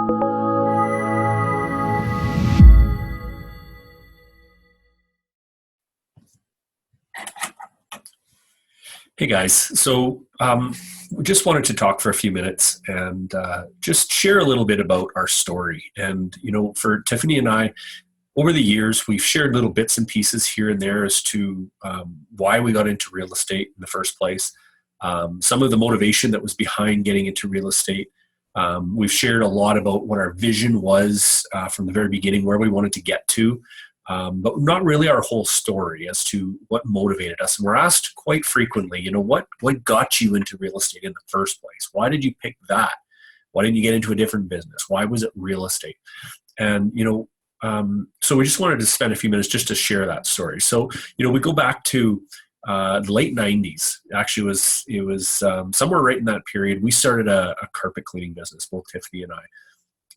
Hey guys, we just wanted to talk for a few minutes and just share a little bit about our story. And for Tiffany and I, over the years, we've shared little bits and pieces here and there as to why we got into real estate in the first place, some of the motivation that was behind getting into real estate. We've shared a lot about what our vision was from the very beginning, where we wanted to get to, but not really our whole story as to what motivated us. And we're asked quite frequently, what got you into real estate in the first place? Why did you pick that? Why didn't you get into a different business? Why was it real estate? And, so we just wanted to spend a few minutes just to share that story. So, we go back to the late 90s. Actually, it was somewhere right in that period. We started a carpet cleaning business, both Tiffany and I.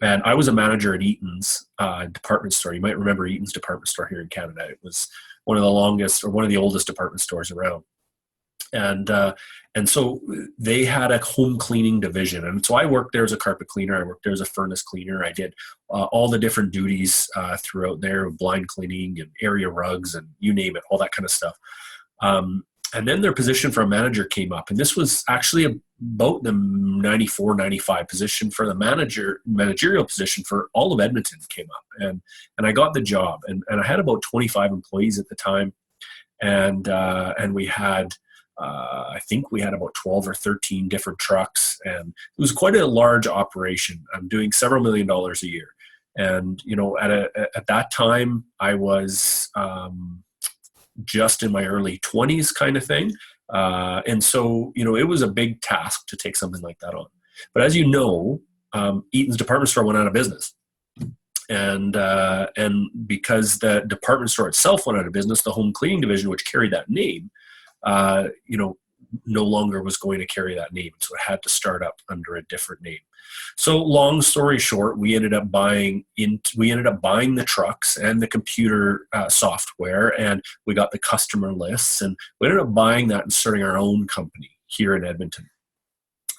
And I was a manager at Eaton's department store. You might remember Eaton's department store here in Canada. It was one of the longest or one of the oldest department stores around. And so they had a home cleaning division. And so I worked there as a carpet cleaner. I worked there as a furnace cleaner. I did all the different duties throughout there, blind cleaning and area rugs and you name it, all that kind of stuff. And then their position for a manager came up. And this was actually about the 94, 95 position for the managerial position for all of Edmonton came up. And I got the job. And I had about 25 employees at the time. And we had, I think we had about 12 or 13 different trucks. And it was quite a large operation. I'm doing several $1 million a year. And, at that time, I was just in my early 20s kind of thing. And so, it was a big task to take something like that on. But as you know, Eaton's department store went out of business. And because the department store itself went out of business, the home cleaning division, which carried that name, no longer was going to carry that name. So it had to start up under a different name. So long story short, we ended up buying the trucks and the computer software, and we got the customer lists, and we ended up buying that and starting our own company here in Edmonton.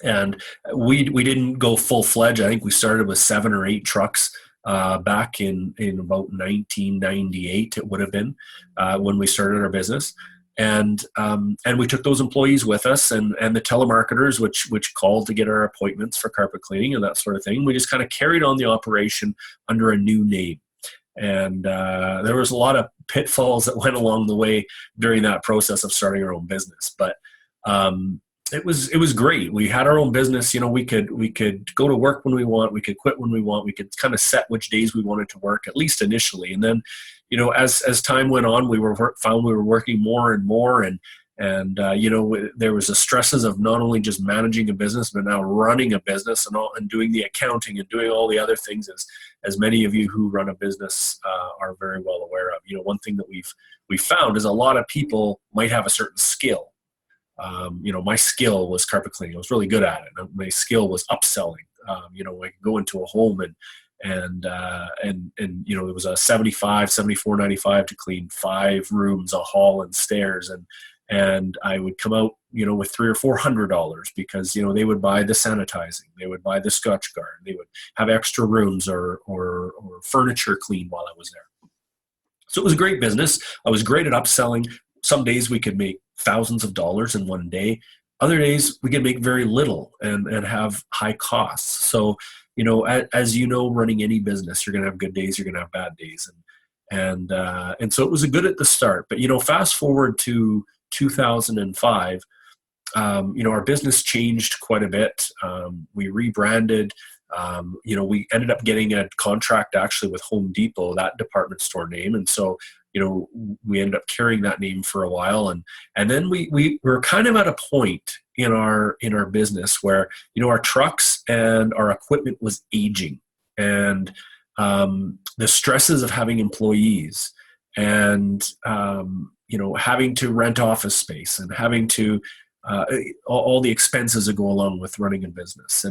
And we didn't go full fledged. I think we started with 7 or 8 trucks back in about 1998. It would have been when we started our business. And we took those employees with us and the telemarketers, which called to get our appointments for carpet cleaning and that sort of thing. We just kind of carried on the operation under a new name. And there was a lot of pitfalls that went along the way during that process of starting our own business. But it was great. We had our own business. We could go to work when we want. We could quit when we want. We could kind of set which days we wanted to work, at least initially. And then, as time went on, we found we were working more and more, and there was the stresses of not only just managing a business, but now running a business and doing the accounting and doing all the other things, as many of you who run a business are very well aware of. One thing that we've found is a lot of people might have a certain skill. My skill was carpet cleaning. I was really good at it. My skill was upselling. I could go into a home and it was a $74.95 to clean 5 rooms, a hall, and stairs, and I would come out with $300 or $400 because they would buy the sanitizing, they would buy the Scotch Guard, they would have extra rooms or furniture cleaned while I was there. So it was a great business. I was great at upselling. Some days we could make thousands of dollars in one day. Other days we could make very little and have high costs. So as running any business, you're going to have good days, you're going to have bad days. And so it was good at the start. But, fast forward to 2005, our business changed quite a bit. We rebranded. We ended up getting a contract actually with Home Depot, that department store name. And so, we ended up carrying that name for a while. And then we were kind of at a point in our business where, our trucks and our equipment was aging, and the stresses of having employees and, having to rent office space and having to, all the expenses that go along with running a business.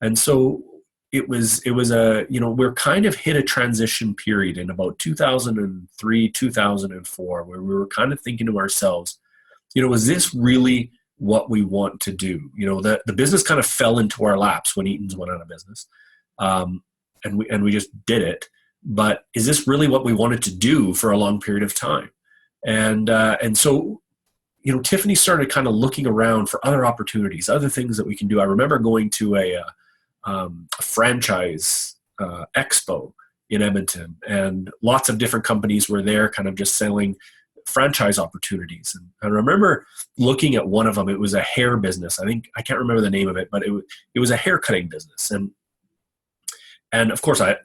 And so it was we're kind of hit a transition period in about 2003, 2004, where we were kind of thinking to ourselves, is this really what we want to do? The business kind of fell into our laps when Eaton's went out of business. and we just did it. But is this really what we wanted to do for a long period of time? And so, Tiffany started kind of looking around for other opportunities, other things that we can do. I remember going to a franchise expo in Edmonton, and lots of different companies were there, kind of just selling franchise opportunities. And I remember looking at one of them. It was a hair business. I can't remember the name of it, but it was a hair cutting business. And of course, I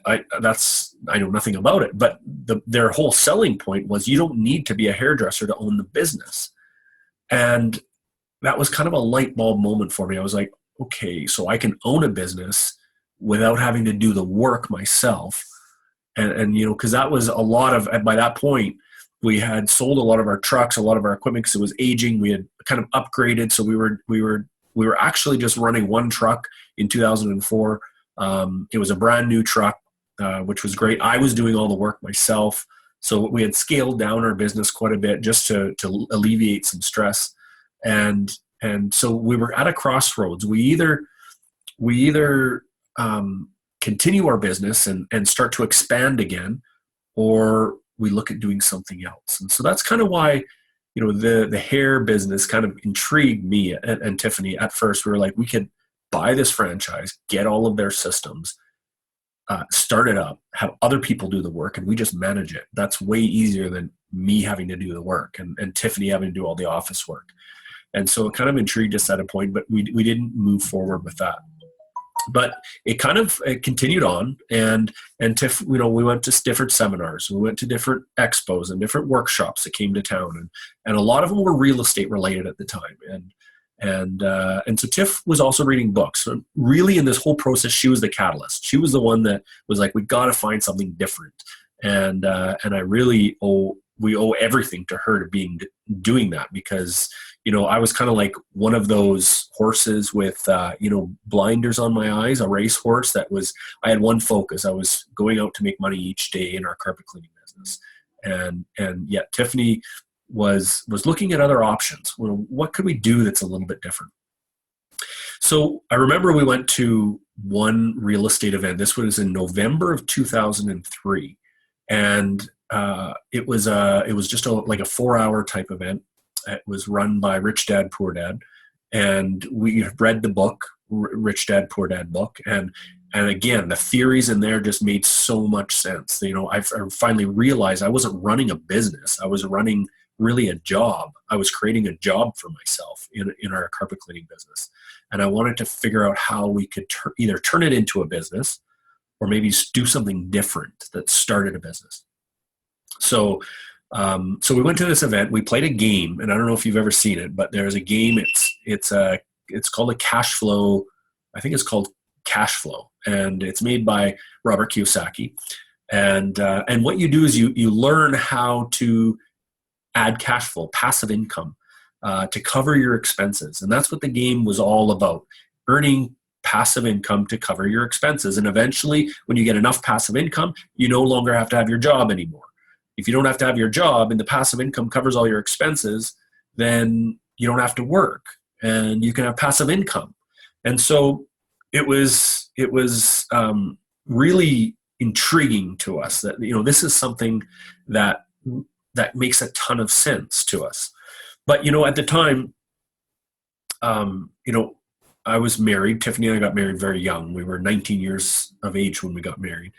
know nothing about it, but their whole selling point was you don't need to be a hairdresser to own the business. And that was kind of a light bulb moment for me. I was like, okay, so I can own a business without having to do the work myself. And because that was a lot of, by that point, we had sold a lot of our trucks, a lot of our equipment because it was aging. We had kind of upgraded. So we were actually just running one truck in 2004. It was a brand new truck, which was great. I was doing all the work myself. So we had scaled down our business quite a bit just to alleviate some stress. And so we were at a crossroads. We either continue our business and start to expand again, or we look at doing something else. And so that's kind of why, the hair business kind of intrigued me and Tiffany. At first, we were like, we could buy this franchise, get all of their systems, start it up, have other people do the work, and we just manage it. That's way easier than me having to do the work and Tiffany having to do all the office work. And so it kind of intrigued us at a point, but we didn't move forward with that. But it continued on, and Tiff, we went to different seminars, we went to different expos and different workshops that came to town, and a lot of them were real estate related at the time. And so Tiff was also reading books. So really in this whole process, she was the catalyst. She was the one that was like, we got to find something different. And I really we owe everything to her to doing that, because, I was kind of like one of those horses with, blinders on my eyes, a racehorse I had one focus. I was going out to make money each day in our carpet cleaning business. And yet Tiffany was looking at other options. What could we do that's a little bit different? So I remember we went to one real estate event. This was in November of 2003, and it was just like a 4-hour type event. It was run by Rich Dad Poor Dad, and we read the book, Rich Dad Poor Dad book, and again, the theories in there just made so much sense. I finally realized I wasn't running a business. I was running really a job. I was creating a job for myself in our carpet cleaning business. And I wanted to figure out how we could either turn it into a business or maybe do something different that started a business. So we went to this event. We played a game, and I don't know if you've ever seen it, but there's a game. It's called a cash flow. I think it's called Cash Flow, and it's made by Robert Kiyosaki. And what you do is you learn how to add cash flow, passive income, to cover your expenses. And that's what the game was all about, earning passive income to cover your expenses. And eventually, when you get enough passive income, you no longer have to have your job anymore. If you don't have to have your job and the passive income covers all your expenses, then you don't have to work and you can have passive income. And so it was really intriguing to us that, this is something that makes a ton of sense to us. But, at the time, I was married. Tiffany and I got married very young. We were 19 years of age when we got married.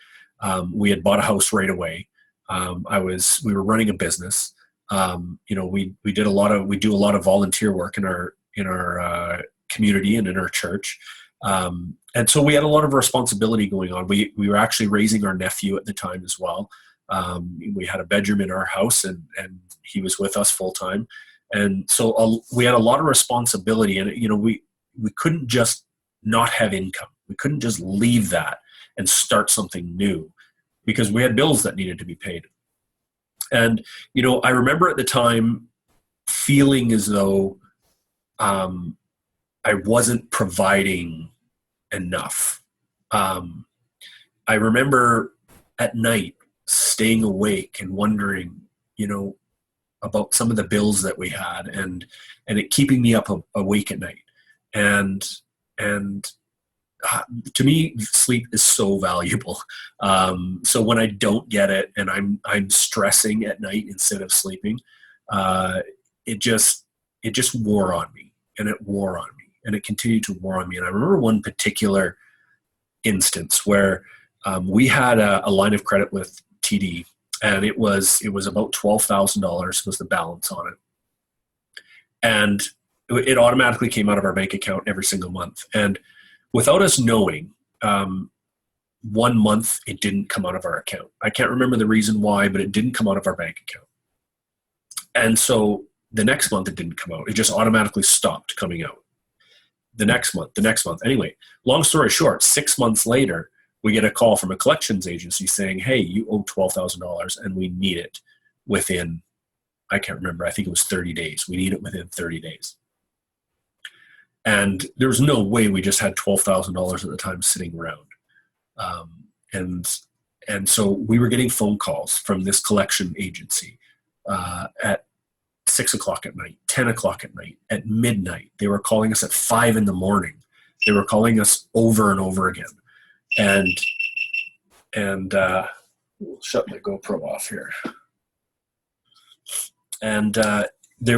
We had bought a house right away. We were running a business. We do a lot of volunteer work in our community and in our church. And so we had a lot of responsibility going on. We were actually raising our nephew at the time as well. We had a bedroom in our house, and he was with us full time. And so we had a lot of responsibility, and we couldn't just not have income. We couldn't just leave that and start something new, because we had bills that needed to be paid. And I remember at the time feeling as though I wasn't providing enough. I remember at night staying awake and wondering, about some of the bills that we had, and it keeping me up awake at night. And to me, sleep is so valuable. So when I don't get it and I'm stressing at night instead of sleeping, uh, it just it just wore on me, and it wore on me, and it continued to war on me. And I remember one particular instance where we had a line of credit with TD, and it was about $12,000 was the balance on it, and it automatically came out of our bank account every single month. And without us knowing, um, 1 month it didn't come out of our account. I can't remember the reason why, but it didn't come out of our bank account. And so the next month it didn't come out. It just automatically stopped coming out. The next month. Anyway, long story short, 6 months later, we get a call from a collections agency saying, hey, you owe $12,000 and we need it within, I can't remember, I think it was 30 days. We need it within 30 days. And there was no way we just had $12,000 at the time sitting around. Um, and and so we were getting phone calls from this collection agency at 6 o'clock at night, 10 o'clock at night, at midnight. They were calling us at 5 a.m. They were calling us over and over again. And we'll shut my GoPro off here. And it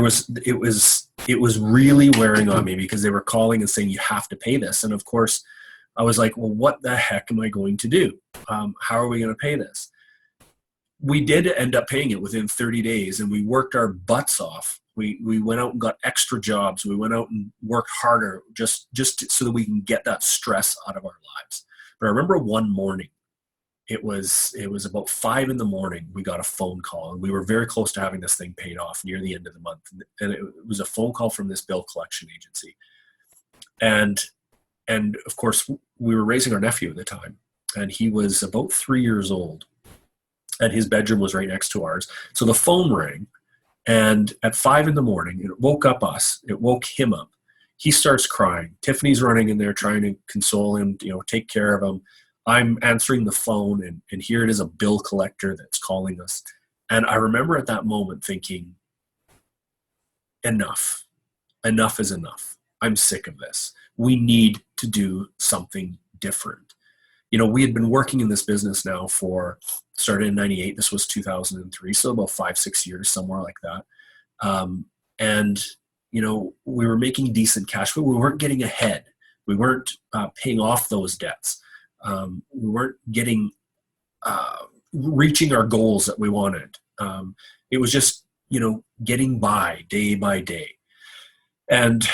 was really wearing on me because they were calling and saying, you have to pay this. And of course, I was like, well, what the heck am I going to do? How are we going to pay this? We did end up paying it within 30 days, and we worked our butts off. We went out and got extra jobs. We went out and worked harder just so that we can get that stress out of our lives. But I remember one morning, it was about 5 a.m. we got a phone call, and we were very close to having this thing paid off near the end of the month. And it was a phone call from this bill collection agency. And of course, we were raising our nephew at the time, and he was about 3 years old, and his bedroom was right next to ours. So the phone rang, and at 5 a.m, it woke up us. It woke him up. He starts crying. Tiffany's running in there trying to console him, take care of him. I'm answering the phone, and here it is, a bill collector that's calling us. And I remember at that moment thinking, enough. Enough is enough. I'm sick of this. We need to do something different. We had been working in this business now started in 98. This was 2003. So about 5-6 years, somewhere like that. And we were making decent cash, but we weren't getting ahead. We weren't paying off those debts. We weren't reaching our goals that we wanted. It was just, getting by day by day. And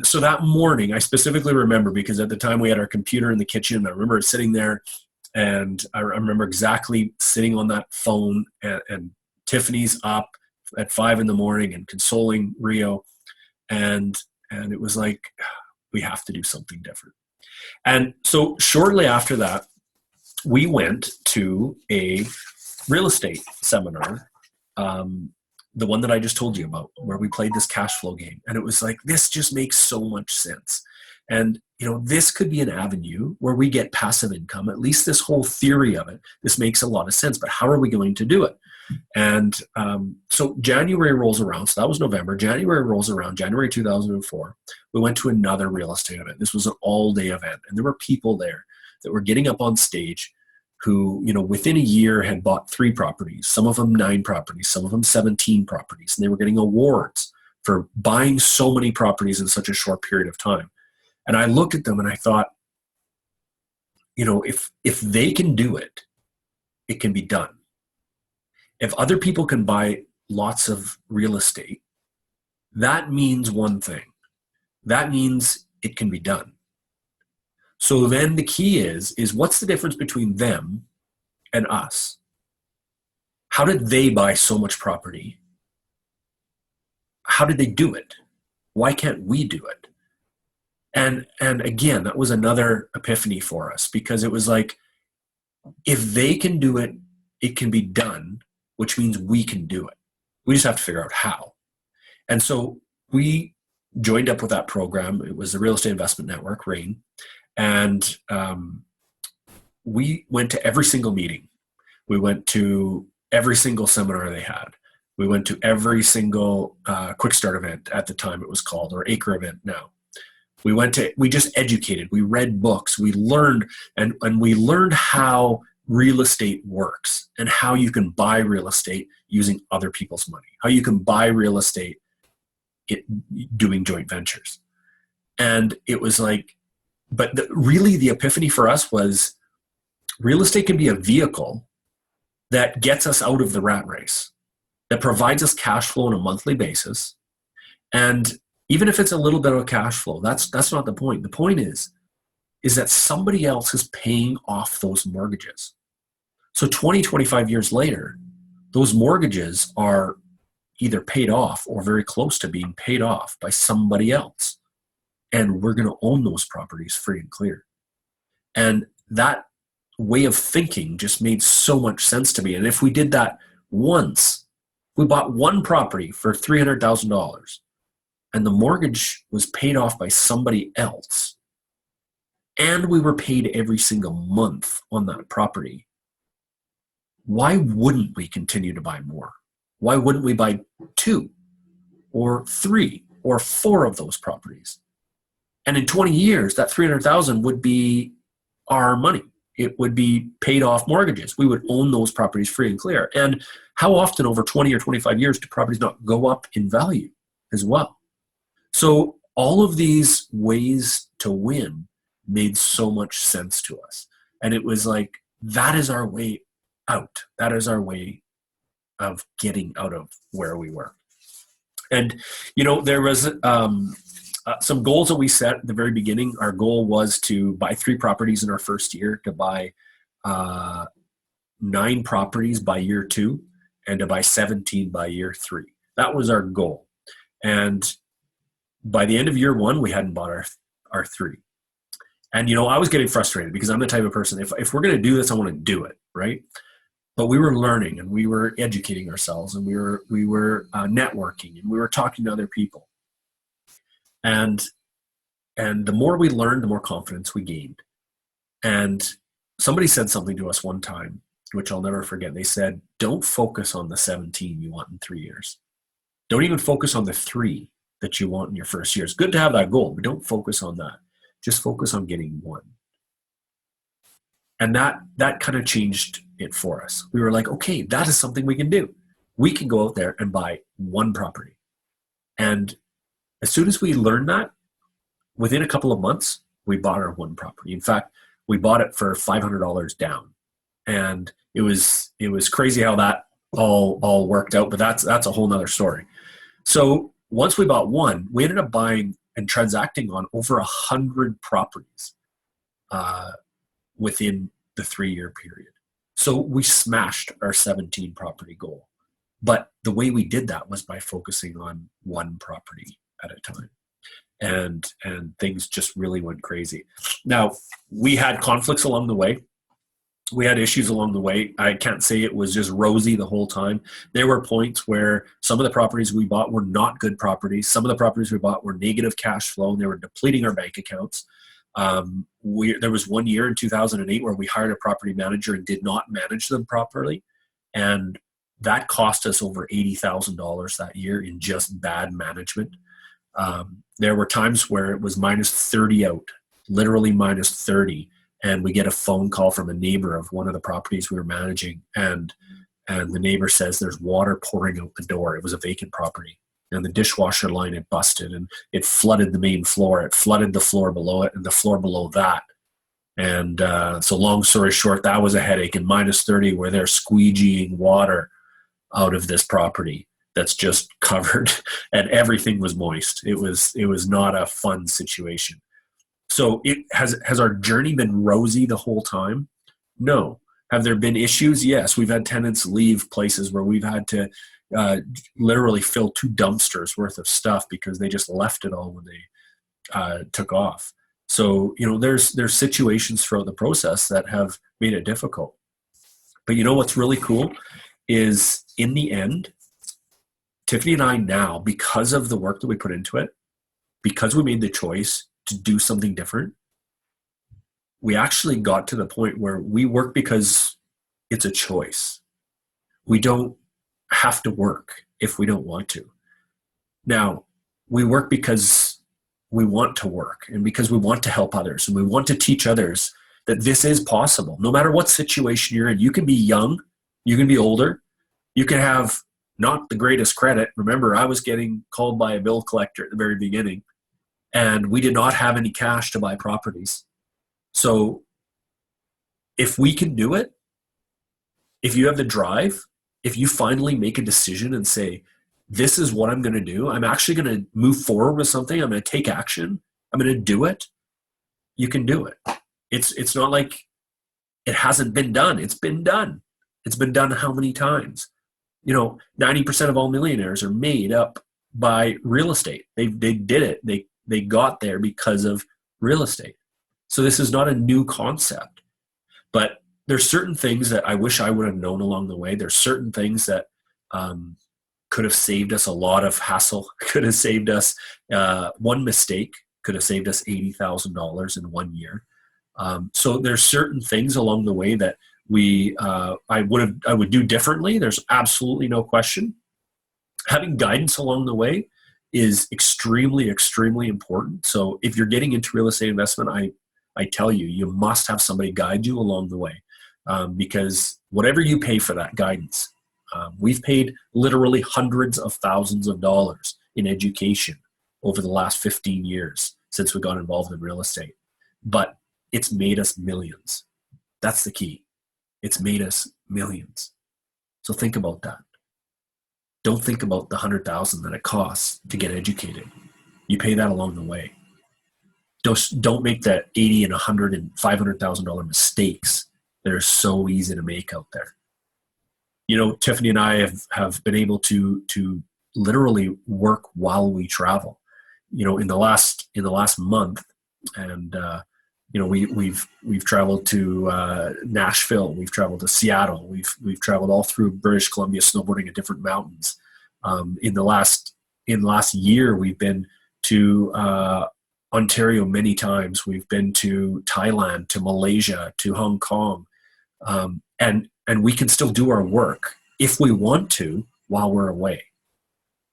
so that morning, I specifically remember, because at the time we had our computer in the kitchen. I remember sitting there, and I remember exactly sitting on that phone, and Tiffany's up at 5 a.m. and consoling Rio. And it was like, we have to do something different. And so shortly after that, we went to a real estate seminar, the one that I just told you about, where we played this cash flow game. And it was like, this just makes so much sense. And, this could be an avenue where we get passive income. At least this whole theory of it, this makes a lot of sense. But how are we going to do it? And so January rolls around. So that was November. January rolls around, January 2004. We went to another real estate event. This was an all-day event. And there were people there that were getting up on stage who, within a year had bought 3 properties, some of them 9 properties, some of them 17 properties. And they were getting awards for buying so many properties in such a short period of time. And I looked at them and I thought, if they can do it, it can be done. If other people can buy lots of real estate, that means one thing. That means it can be done. So then the key is what's the difference between them and us? How did they buy so much property? How did they do it? Why can't we do it? And again, that was another epiphany for us, because it was like, if they can do it, it can be done, which means we can do it. We just have to figure out how. And so we joined up with that program. It was the Real Estate Investment Network, RAIN. And we went to every single meeting. We went to every single seminar they had. We went to every single Quick Start event at the time it was called, or Acre event now. We just educated, we read books, we learned, and we learned how real estate works and how you can buy real estate using other people's money, how you can buy real estate doing joint ventures. And it was like, but really the epiphany for us was real estate can be a vehicle that gets us out of the rat race, that provides us cash flow on a monthly basis. And even if it's a little bit of cash flow, that's not the point. The point is that somebody else is paying off those mortgages. So 20, 25 years later, those mortgages are either paid off or very close to being paid off by somebody else. And we're going to own those properties free and clear. And that way of thinking just made so much sense to me. And if we did that once, we bought one property for $300,000 and the mortgage was paid off by somebody else, and we were paid every single month on that property, why wouldn't we continue to buy more? Why wouldn't we buy 2 or 3 or 4 of those properties? And in 20 years, that $300,000 would be our money. It would be paid off mortgages. We would own those properties free and clear. And how often over 20 or 25 years do properties not go up in value as well? So all of these ways to win made so much sense to us. And it was like, that is our way out. That is our way of getting out of where we were. And, there was some goals that we set at the very beginning. Our goal was to buy 3 properties in our first year, to buy 9 properties by year 2, and to buy 17 by year 3. That was our goal. And by the end of year 1, we hadn't bought our 3. And, I was getting frustrated because I'm the type of person, if we're going to do this, I want to do it, right? But we were learning and we were educating ourselves and we were networking and we were talking to other people. And the more we learned, the more confidence we gained. And somebody said something to us one time, which I'll never forget. They said, don't focus on the 17 you want in 3 years. Don't even focus on the 3 that you want in your first year. It's good to have that goal, but don't focus on that. Just focus on getting 1. And that kind of changed it for us. We were like, okay, that is something we can do. We can go out there and buy 1 property. And as soon as we learned that, within a couple of months, we bought our 1 property. In fact, we bought it for $500 down. And it was crazy how that all worked out, but that's a whole nother story. So once we bought 1, we ended up buying and transacting on over 100 properties within the 3-year period. So we smashed our 17 property goal. But the way we did that was by focusing on 1 property at a time. And things just really went crazy. Now, we had conflicts along the way. We had issues along the way. I can't say it was just rosy the whole time. There were points where some of the properties we bought were not good properties. Some of the properties we bought were negative cash flow, and they were depleting our bank accounts. There was one year in 2008 where we hired a property manager and did not manage them properly. And that cost us over $80,000 that year in just bad management. There were times where it was minus 30 out, literally minus 30. And we get a phone call from a neighbor of one of the properties we were managing. And the neighbor says there's water pouring out the door. It was a vacant property. And the dishwasher line had busted and it flooded the main floor. It flooded the floor below it and the floor below that. And so long story short, that was a headache. And minus 30 where they're squeegeeing water out of this property that's just covered and everything was moist. It was not a fun situation. So has our journey been rosy the whole time? No. Have there been issues? Yes. We've had tenants leave places where we've had to literally fill 2 dumpsters worth of stuff because they just left it all when they took off. So, there's situations throughout the process that have made it difficult. But what's really cool is in the end, Tiffany and I now, because of the work that we put into it, because we made the choice to do something different, we actually got to the point where we work because it's a choice. We don't have to work if we don't want to. Now, we work because we want to work, and because we want to help others, and we want to teach others that this is possible. No matter what situation you're in, you can be young, you can be older, you can have not the greatest credit. Remember, I was getting called by a bill collector at the very beginning, and we did not have any cash to buy properties. So if we can do it, if you have the drive, if you finally make a decision and say, this is what I'm going to do, I'm actually going to move forward with something, I'm going to take action, I'm going to do it, you can do it. It's not like it hasn't been done. It's been done. It's been done how many times? 90% of all millionaires are made up by real estate. They did it. They got there because of real estate. So this is not a new concept. But there's certain things that I wish I would have known along the way. There's certain things that could have saved us a lot of hassle, could have saved us one mistake, could have saved us $80,000 in 1 year. So there's certain things along the way that I would do differently. There's absolutely no question. Having guidance along the way is extremely, extremely important. So if you're getting into real estate investment, I tell you, you must have somebody guide you along the way, because whatever you pay for that guidance, we've paid literally hundreds of thousands of dollars in education over the last 15 years since we got involved in real estate. But it's made us millions. That's the key. It's made us millions. So think about that. Don't think about the $100,000 that it costs to get educated. You pay that along the way. Don't make that $80,000 and $100,000 and $500,000 mistakes that are so easy to make out there. Tiffany and I have been able to literally work while we travel. In the last month, and we've traveled to Nashville, we've traveled to Seattle, we've traveled all through British Columbia, snowboarding at different mountains. In the last year, we've been to Ontario many times. We've been to Thailand, to Malaysia, to Hong Kong, and we can still do our work if we want to while we're away.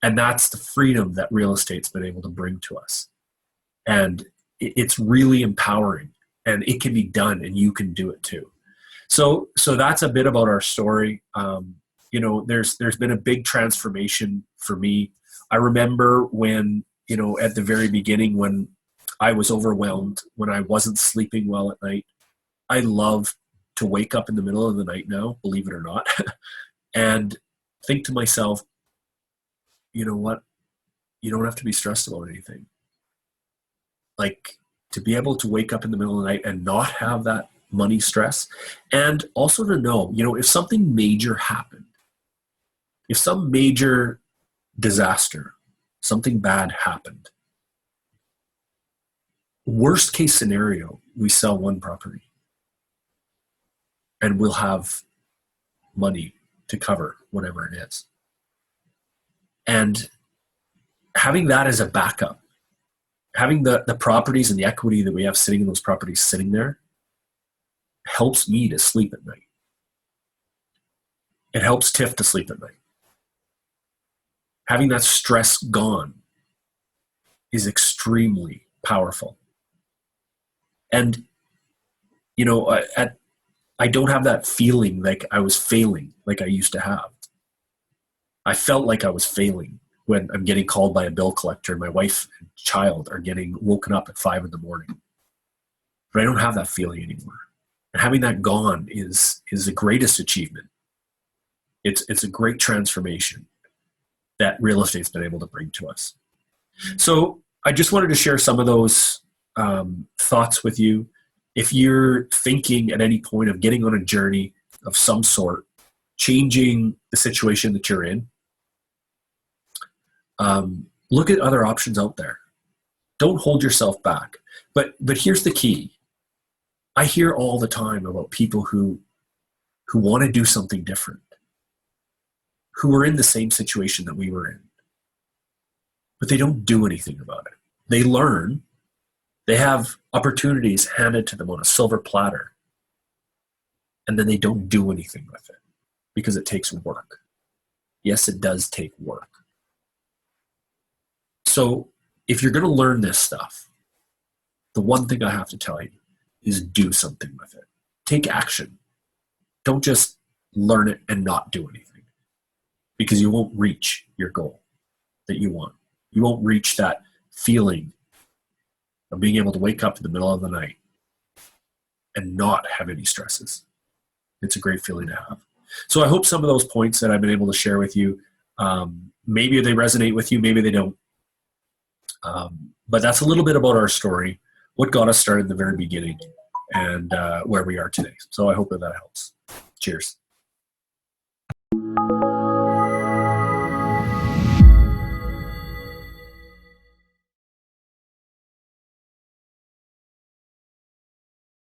And that's the freedom that real estate's been able to bring to us. And it's really empowering, and it can be done, and you can do it too. So that's a bit about our story. There's been a big transformation for me. I remember when, at the very beginning, when I was overwhelmed, when I wasn't sleeping well at night, I love to wake up in the middle of the night now, believe it or not, and think to myself, you know what? You don't have to be stressed about anything. Like, to be able to wake up in the middle of the night and not have that money stress, and also to know, if something major happened, if some major disaster, something bad happened, worst case scenario, we sell one property and we'll have money to cover whatever it is. And having that as a backup, having the properties and the equity that we have sitting in those properties sitting there, helps me to sleep at night. It helps Tiff to sleep at night. Having that stress gone is extremely powerful. And, I don't have that feeling like I was failing like I used to have. I felt like I was failing when I'm getting called by a bill collector and my wife and child are getting woken up at 5 a.m. But I don't have that feeling anymore. And having that gone is the greatest achievement. It's a great transformation that real estate's been able to bring to us. So I just wanted to share some of those thoughts with you. If you're thinking at any point of getting on a journey of some sort, changing the situation that you're in, look at other options out there. Don't hold yourself back. But here's the key. I hear all the time about people who want to do something different, who are in the same situation that we were in, but they don't do anything about it. They learn. They have opportunities handed to them on a silver platter, and then they don't do anything with it because it takes work. Yes, it does take work. So if you're going to learn this stuff, the one thing I have to tell you is do something with it. Take action. Don't just learn it and not do anything, because you won't reach your goal that you want. You won't reach that feeling of being able to wake up in the middle of the night and not have any stresses. It's a great feeling to have. So I hope some of those points that I've been able to share with you, maybe they resonate with you, maybe they don't. But that's a little bit about our story, what got us started in the very beginning, and where we are today. So I hope that helps. Cheers.